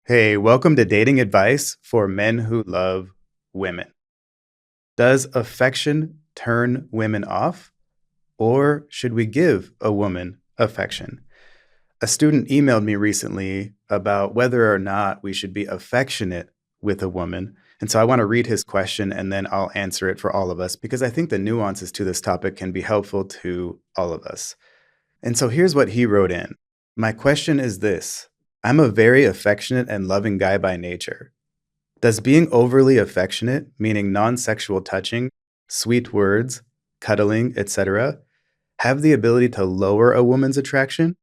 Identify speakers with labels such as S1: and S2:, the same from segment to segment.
S1: Hey, welcome to Dating Advice for Men Who Love Women. Does affection turn women off, or should we give a woman affection? A student emailed me recently about whether or not we should be affectionate with a woman. And so I want to read his question and then I'll answer it for all of us because I think the nuances to this topic can be helpful to all of us. And so here's what he wrote in. My question is this: I'm a very affectionate and loving guy by nature. Does being overly affectionate, meaning non-sexual touching, sweet words, cuddling, etc., have the ability to lower a woman's attraction?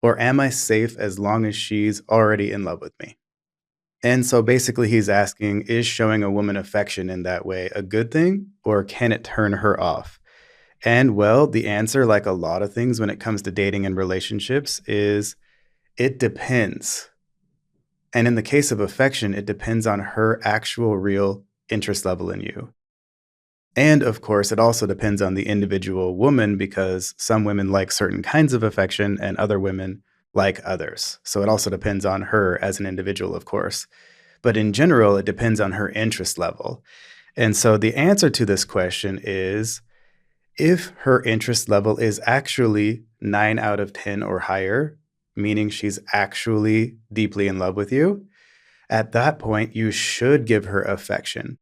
S1: Or am I safe as long as she's already in love with me? And so basically, he's asking, is showing a woman affection in that way a good thing, or can it turn her off? And well, the answer, like a lot of things when it comes to dating and relationships, is it depends. And in the case of affection, it depends on her actual real interest level in you. And of course, it also depends on the individual woman because some women like certain kinds of affection and other women like others. So it also depends on her as an individual, of course. But in general, it depends on her interest level. And so the answer to this question is if her interest level is actually 9 out of 10 or higher, meaning she's actually deeply in love with you, at that point, you should give her affection.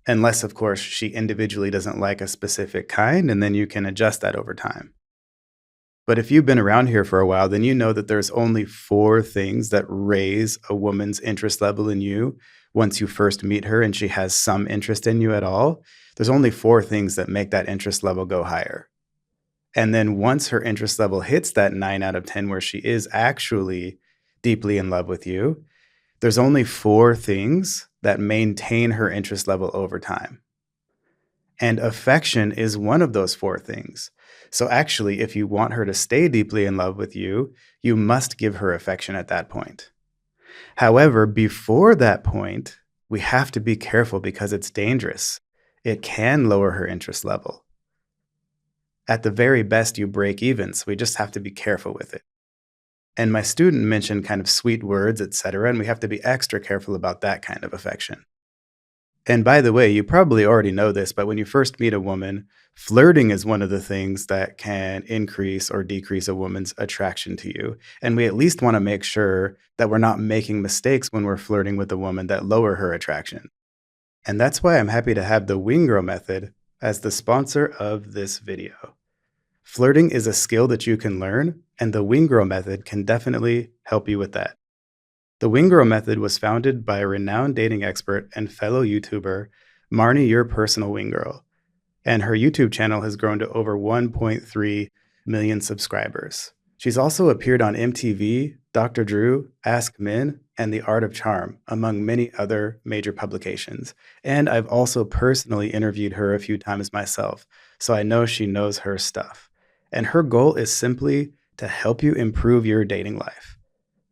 S1: Unless, of course, she individually doesn't like a specific kind, and then you can adjust that over time. But if you've been around here for a while, then you know that there's only 4 things that raise a woman's interest level in you once you first meet her and she has some interest in you at all. There's only 4 things that make that interest level go higher. And then once her interest level hits that 9 out of 10 where she is actually deeply in love with you, there's only 4 things that maintain her interest level over time. And affection is one of those 4 things. So actually, if you want her to stay deeply in love with you, you must give her affection at that point. However, before that point, we have to be careful because it's dangerous. It can lower her interest level. At the very best, you break even, so we just have to be careful with it. And my student mentioned kind of sweet words, etc., and we have to be extra careful about that kind of affection. And by the way, you probably already know this, but when you first meet a woman, flirting is one of the things that can increase or decrease a woman's attraction to you. And we at least want to make sure that we're not making mistakes when we're flirting with a woman that lower her attraction. And that's why I'm happy to have the Wingro method as the sponsor of this video. Flirting is a skill that you can learn, and the Wingro method can definitely help you with that. The Wingro method was founded by a renowned dating expert and fellow YouTuber, Marnie Your Personal Wingirl, and her YouTube channel has grown to over 1.3 million subscribers. She's also appeared on MTV, Dr. Drew, Ask Men, and The Art of Charm, among many other major publications. And I've also personally interviewed her a few times myself, so I know she knows her stuff. And her goal is simply to help you improve your dating life.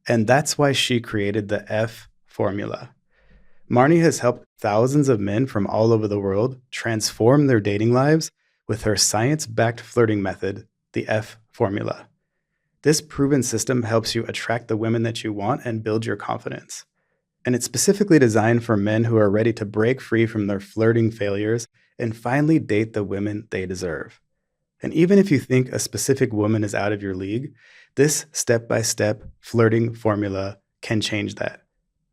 S1: And that's why she created the F formula. Marnie has helped thousands of men from all over the world transform their dating lives with her science-backed flirting method, the F formula. This proven system helps you attract the women that you want and build your confidence. And it's specifically designed for men who are ready to break free from their flirting failures and finally date the women they deserve. And even if you think a specific woman is out of your league, this step-by-step flirting formula can change that.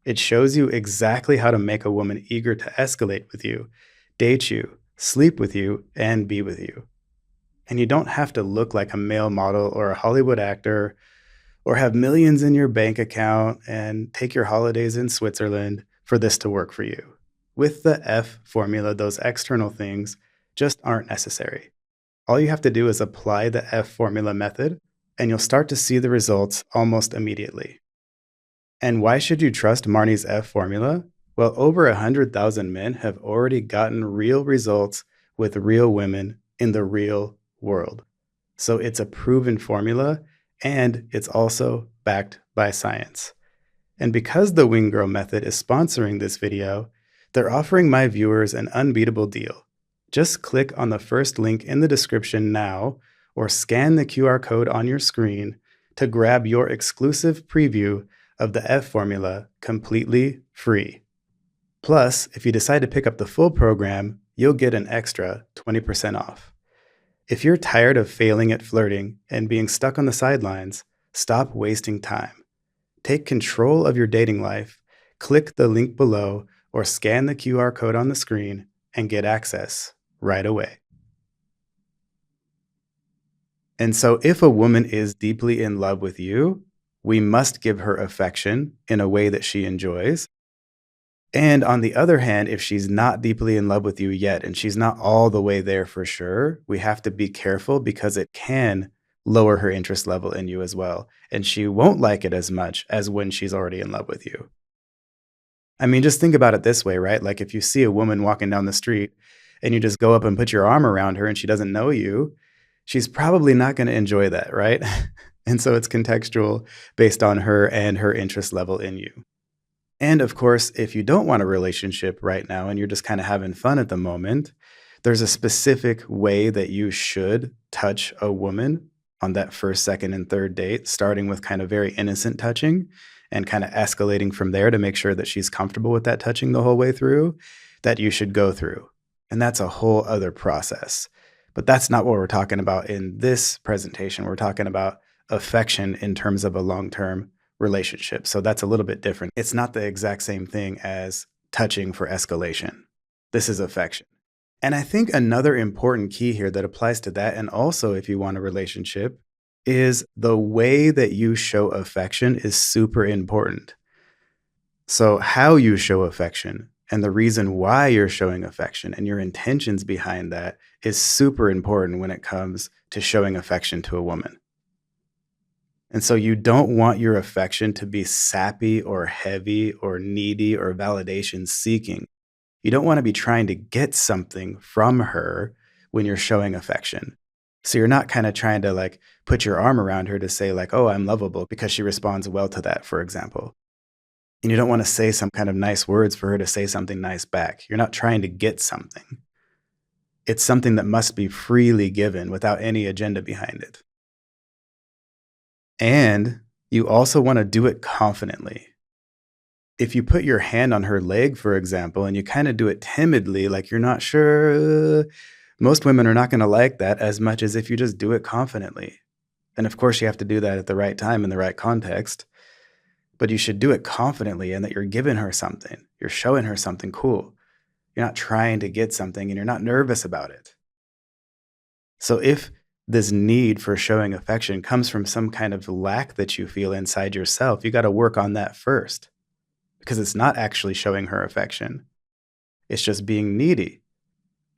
S1: It shows you exactly how to make a woman eager to escalate with you, date you, sleep with you, and be with you. And you don't have to look like a male model or a Hollywood actor or have millions in your bank account and take your holidays in Switzerland for this to work for you. With the F formula, those external things just aren't necessary. All you have to do is apply the F formula method, and you'll start to see the results almost immediately. And why should you trust Marnie's F formula? Well, over 100,000 men have already gotten real results with real women in the real world. So it's a proven formula, and it's also backed by science. And because the Wingirl method is sponsoring this video, they're offering my viewers an unbeatable deal. Just click on the first link in the description now or scan the QR code on your screen to grab your exclusive preview of the F formula completely free. Plus, if you decide to pick up the full program, you'll get an extra 20% off. If you're tired of failing at flirting and being stuck on the sidelines, stop wasting time. Take control of your dating life, click the link below, or scan the QR code on the screen and get access right away. And so if a woman is deeply in love with you, we must give her affection in a way that she enjoys. And on the other hand, if she's not deeply in love with you yet, and she's not all the way there for sure, we have to be careful because it can lower her interest level in you as well. And she won't like it as much as when she's already in love with you. I mean, just think about it this way, right? Like if you see a woman walking down the street and you just go up and put your arm around her and she doesn't know you, she's probably not going to enjoy that, right? And so it's contextual based on her and her interest level in you. And of course, if you don't want a relationship right now and you're just kind of having fun at the moment, there's a specific way that you should touch a woman on that first, second, and third date, starting with kind of very innocent touching and kind of escalating from there to make sure that she's comfortable with that touching the whole way through, that you should go through. And that's a whole other process. But that's not what we're talking about in this presentation. We're talking about affection in terms of a long-term relationship. So that's a little bit different. It's not the exact same thing as touching for escalation. This is affection. And I think another important key here that applies to that, and also if you want a relationship, is the way that you show affection is super important. So how you show affection and the reason why you're showing affection and your intentions behind that is super important when it comes to showing affection to a woman. And so you don't want your affection to be sappy or heavy or needy or validation seeking. You don't want to be trying to get something from her when you're showing affection. So you're not kind of trying to like put your arm around her to say like, oh, I'm lovable because she responds well to that, for example. And you don't want to say some kind of nice words for her to say something nice back. You're not trying to get something. It's something that must be freely given without any agenda behind it. And you also want to do it confidently. If you put your hand on her leg, for example, and you kind of do it timidly, like you're not sure, most women are not going to like that as much as if you just do it confidently. And of course, you have to do that at the right time in the right context. But you should do it confidently and that you're giving her something. You're showing her something cool. You're not trying to get something and you're not nervous about it. So if this need for showing affection comes from some kind of lack that you feel inside yourself, you got to work on that first. Because it's not actually showing her affection. It's just being needy.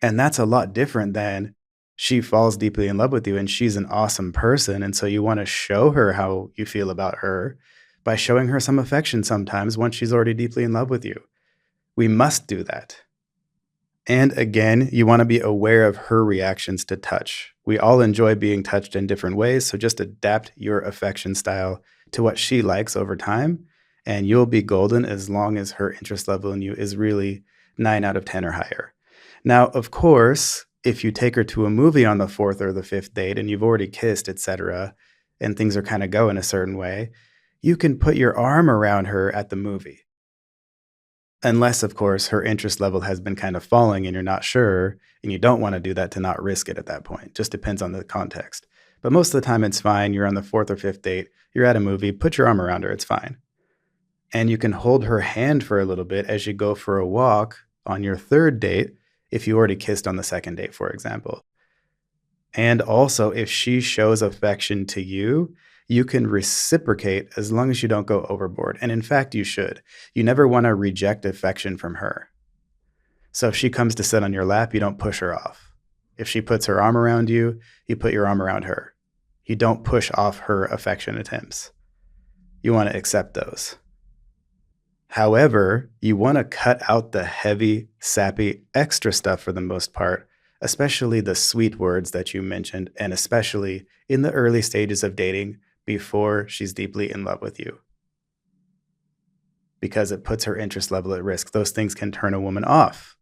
S1: And that's a lot different than she falls deeply in love with you and she's an awesome person. And so you want to show her how you feel about her by showing her some affection sometimes once she's already deeply in love with you. We must do that. And again, you want to be aware of her reactions to touch. We all enjoy being touched in different ways, so just adapt your affection style to what she likes over time, and you'll be golden as long as her interest level in you is really 9 out of 10 or higher. Now, of course, if you take her to a movie on the 4th or the 5th date and you've already kissed, etc., and things are kind of going a certain way, you can put your arm around her at the movie. Unless, of course, her interest level has been kind of falling and you're not sure, and you don't want to do that to not risk it at that point. Just depends on the context. But most of the time it's fine. You're on the 4th or 5th date. You're at a movie. Put your arm around her. It's fine. And you can hold her hand for a little bit as you go for a walk on your 3rd date if you already kissed on the 2nd date, for example. And also, if she shows affection to you, you can reciprocate as long as you don't go overboard. And in fact, you should. You never want to reject affection from her. So if she comes to sit on your lap, you don't push her off. If she puts her arm around you, you put your arm around her. You don't push off her affection attempts. You want to accept those. However, you want to cut out the heavy, sappy, extra stuff for the most part, especially the sweet words that you mentioned, and especially in the early stages of dating before she's deeply in love with you. Because it puts her interest level at risk. Those things can turn a woman off.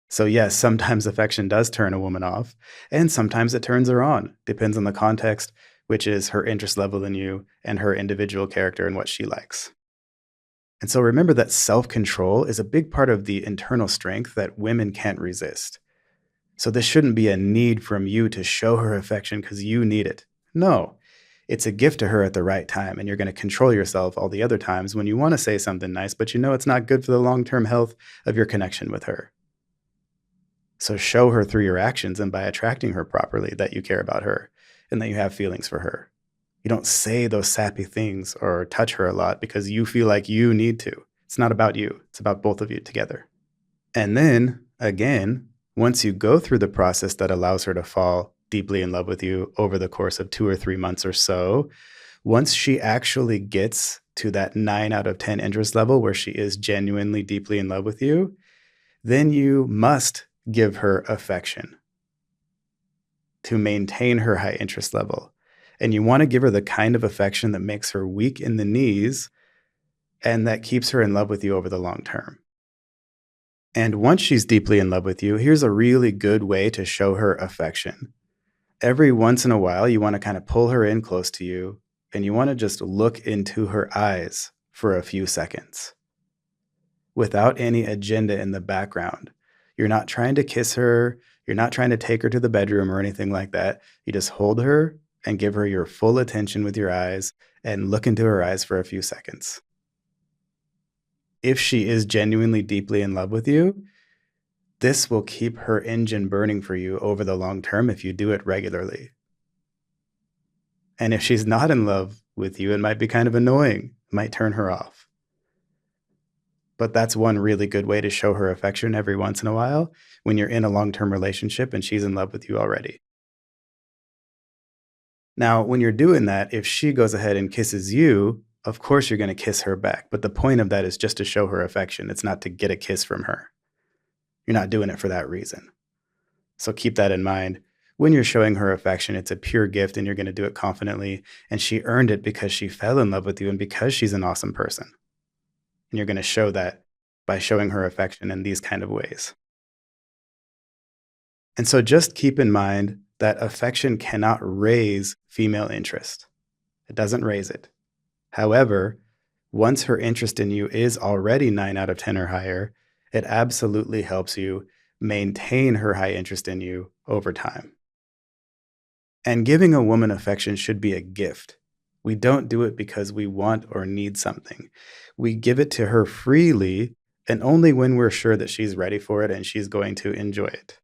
S1: So yes, sometimes affection does turn a woman off, and sometimes it turns her on. Depends on the context, which is her interest level in you and her individual character and what she likes. And so remember that self control is a big part of the internal strength that women can't resist. So this shouldn't be a need from you to show her affection because you need it. No, it's a gift to her at the right time. And you're going to control yourself all the other times when you want to say something nice, but you know it's not good for the long term health of your connection with her. So show her through your actions and by attracting her properly that you care about her and that you have feelings for her. You don't say those sappy things or touch her a lot because you feel like you need to. It's not about you. It's about both of you together. And then, again, once you go through the process that allows her to fall deeply in love with you over the course of 2 or 3 months or so, once she actually gets to that 9 out of 10 interest level where she is genuinely deeply in love with you, then you must give her affection to maintain her high interest level. And you want to give her the kind of affection that makes her weak in the knees and that keeps her in love with you over the long term. And once she's deeply in love with you, here's a really good way to show her affection. Every once in a while, you want to kind of pull her in close to you and you want to just look into her eyes for a few seconds without any agenda in the background. You're not trying to kiss her. You're not trying to take her to the bedroom or anything like that. You just hold her and give her your full attention with your eyes and look into her eyes for a few seconds. If she is genuinely deeply in love with you, this will keep her engine burning for you over the long term if you do it regularly. And if she's not in love with you, it might be kind of annoying, it might turn her off. But that's one really good way to show her affection every once in a while when you're in a long-term relationship and she's in love with you already. Now, when you're doing that, if she goes ahead and kisses you, of course you're going to kiss her back. But the point of that is just to show her affection. It's not to get a kiss from her. You're not doing it for that reason. So keep that in mind. When you're showing her affection, it's a pure gift and you're going to do it confidently. And she earned it because she fell in love with you and because she's an awesome person. And you're going to show that by showing her affection in these kind of ways. And so just keep in mind that affection cannot raise female interest. It doesn't raise it. However, once her interest in you is already 9 out of 10 or higher, it absolutely helps you maintain her high interest in you over time. And giving a woman affection should be a gift. We don't do it because we want or need something. We give it to her freely and only when we're sure that she's ready for it and she's going to enjoy it.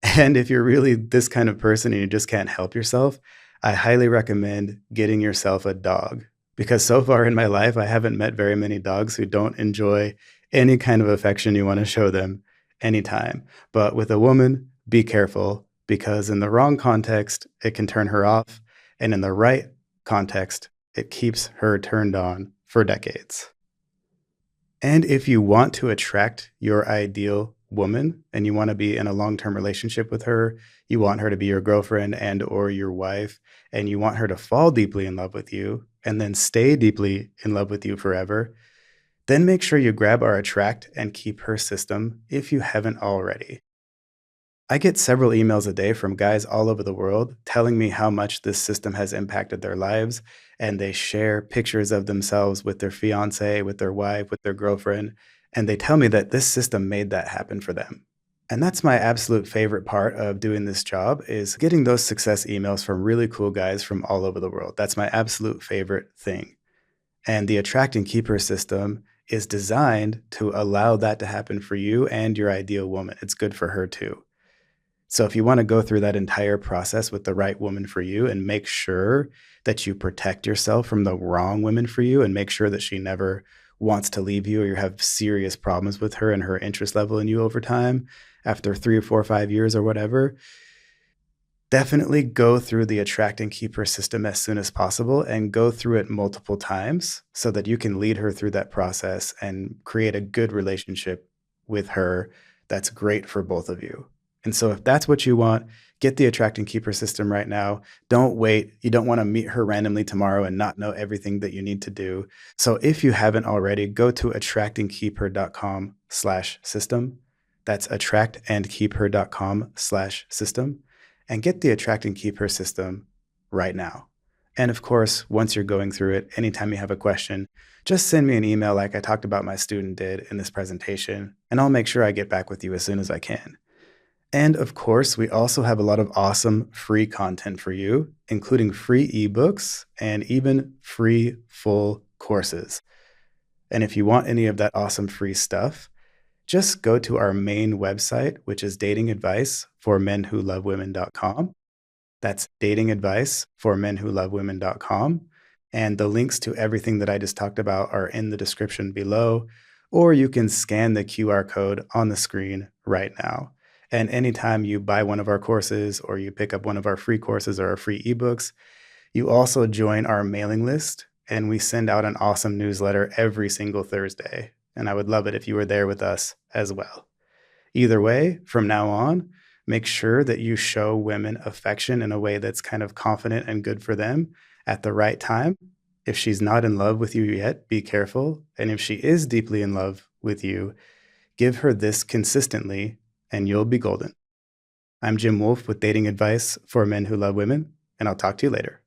S1: And if you're really this kind of person and you just can't help yourself, I highly recommend getting yourself a dog. Because so far in my life, I haven't met very many dogs who don't enjoy any kind of affection you want to show them anytime. But with a woman, be careful because in the wrong context, it can turn her off. And in the right context, it keeps her turned on for decades. And if you want to attract your ideal woman and you want to be in a long-term relationship with her, you want her to be your girlfriend and or your wife, and you want her to fall deeply in love with you and then stay deeply in love with you forever, then make sure you grab our Attract and Keep Her system if you haven't already. I get several emails a day from guys all over the world telling me how much this system has impacted their lives, and they share pictures of themselves with their fiance, with their wife, with their girlfriend, and they tell me that this system made that happen for them. And that's my absolute favorite part of doing this job is getting those success emails from really cool guys from all over the world. That's my absolute favorite thing. And the Attract and Keep Her system is designed to allow that to happen for you and your ideal woman. It's good for her too. So if you want to go through that entire process with the right woman for you and make sure that you protect yourself from the wrong woman for you and make sure that she never wants to leave you or you have serious problems with her and her interest level in you over time after 3 or 4 or 5 years or whatever, definitely go through the Attract and Keep Her system as soon as possible and go through it multiple times so that you can lead her through that process and create a good relationship with her that's great for both of you. And so if that's what you want, get the Attract and Keep Her system right now. Don't wait. You don't want to meet her randomly tomorrow and not know everything that you need to do. So if you haven't already, go to attractandkeepher.com/system. That's attractandkeepher.com/system and get the Attract and Keep Her system right now. And of course, once you're going through it, anytime you have a question, just send me an email like I talked about my student did in this presentation, and I'll make sure I get back with you as soon as I can. And of course, we also have a lot of awesome free content for you, including free ebooks and even free full courses. And if you want any of that awesome free stuff, just go to our main website, which is datingadviceformenwholovewomen.com. That's datingadviceformenwholovewomen.com. And the links to everything that I just talked about are in the description below, or you can scan the QR code on the screen right now. And anytime you buy one of our courses or you pick up one of our free courses or our free ebooks, you also join our mailing list, and we send out an awesome newsletter every single Thursday. And I would love it if you were there with us as well. Either way, from now on, make sure that you show women affection in a way that's kind of confident and good for them at the right time. If she's not in love with you yet, be careful. And if she is deeply in love with you, give her this consistently and you'll be golden. I'm Jim Wolf with Dating Advice for Men Who Love Women, and I'll talk to you later.